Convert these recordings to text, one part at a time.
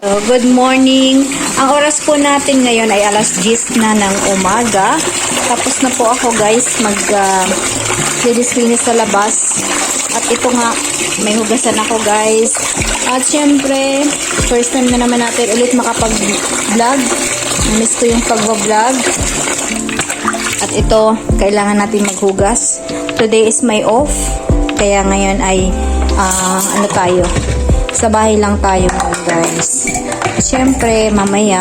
Good morning. Ang oras po natin ngayon ay alas 10 na ng umaga. Tapos na po ako guys linis sa labas. At ito nga, may hugasan ako guys. At syempre, first time na naman natin ulit makapag-vlog. Miss ko yung pag-vlog. At ito, kailangan natin maghugas. Today is my off. Kaya ngayon ay sa bahay lang tayo guys. Siyempre, mamaya,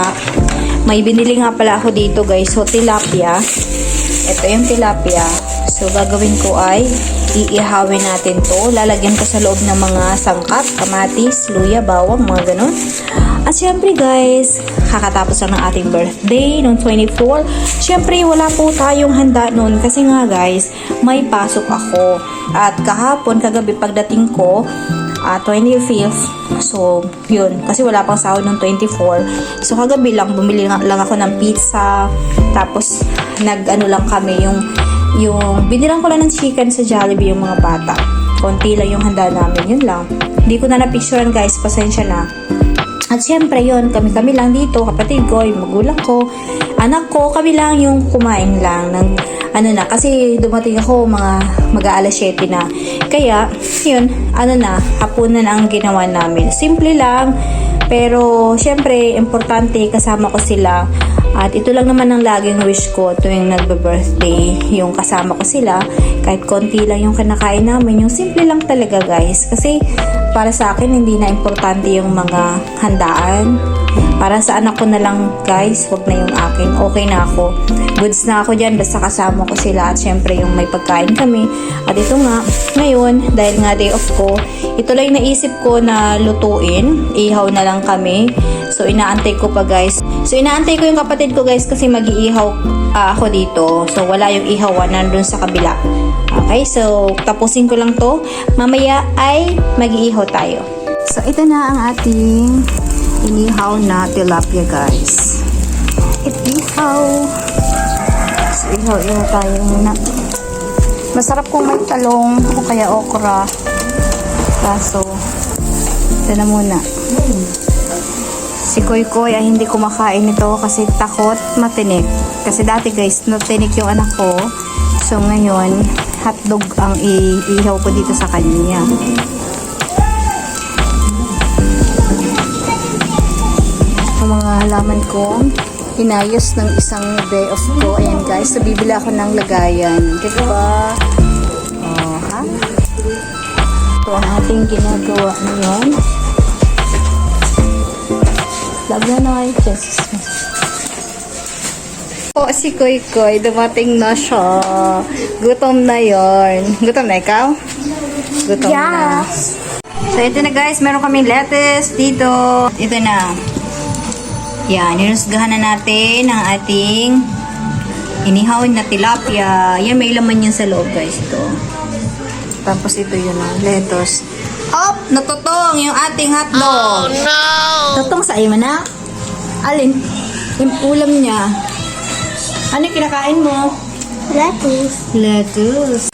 may binili nga pala ako dito guys. So, tilapia. Ito yung tilapia. So, gagawin ko ay iihawin natin to. Lalagyan ko sa loob ng mga sangkap, kamatis, luya, bawang, mga ganun. At siyempre guys, kakatapos lang ng ating birthday noong 24. Siyempre, wala po tayong handa noon kasi nga guys, may pasok ako. At kahapon, kagabi pagdating ko, 25th. So, yun. Kasi wala pang sahod ng 24. So, kagabi lang, bumili lang ako ng pizza. Tapos, nag-ano lang kami, yung binilang ko lang ng chicken sa Jollibee yung mga bata. Konti lang yung handa namin. Yun lang. Hindi ko na napicturean guys. Pasensya na. At syempre, yun. Kami lang dito. Kapatid ko, yung magulang ko, anak ko, kami lang yung kumain lang ng kasi dumating ako mag-aalas 7 na. Kaya, yun, hapunan ang ginawa namin. Simple lang, pero syempre, importante, kasama ko sila. At ito lang naman ang laging wish ko tuwing nagbe-birthday, yung kasama ko sila. Kahit konti lang yung kinakain namin, yung simple lang talaga guys. Kasi, para sa akin, hindi na importante yung mga handaan. Para sa anak ko na lang guys, wag na yung akin. Okay na ako. Goods na ako dyan, basta kasama ko sila. At syempre yung may pagkain kami. At ito nga, ngayon, dahil nga day off ko, ito lang naisip ko na lutuin. Ihaw na lang kami. So inaantay ko pa guys. So inaantay ko yung kapatid ko guys kasi mag-iihaw ako dito. So wala yung ihawan nandun sa kabila. Okay, so tapusin ko lang to. Mamaya ay mag-iihaw tayo. So ito na ang ating inihaw na tilapia guys. Ihaw. So ihaw tayo muna. Masarap kung may talong o kaya okra. Kaso ito na muna. Si Koy Koy ay hindi kumakain ito kasi takot matinik. Kasi dati guys, natinik yung anak ko. So ngayon, hotdog ang iihaw ko dito sa kanya. Ang mga halaman ko, inayos ng isang day off ko. Ayan guys, so bibili ako ng lagayan. Diba? Oh, ha? Ito ang ating ginagawa ngayon. Lagyan na kayo, Jesus. Si Koy Koy, dumating na siya. Gutom na yon. Gutom na ikaw? Gutom na. So, ito na guys. Meron kaming lettuce dito. Ito na. Yan. Ninusgahan na natin ang ating inihaw na tilapia. Yan, may laman yan sa loob guys. Ito. Tapos ito yun lettuce. Op! Natutong yung ating hotdog. Oh no! Tutong sa iyo na? Alin? Yung ulam niya. Ano kinakain mo? Lettuce. Lettuce.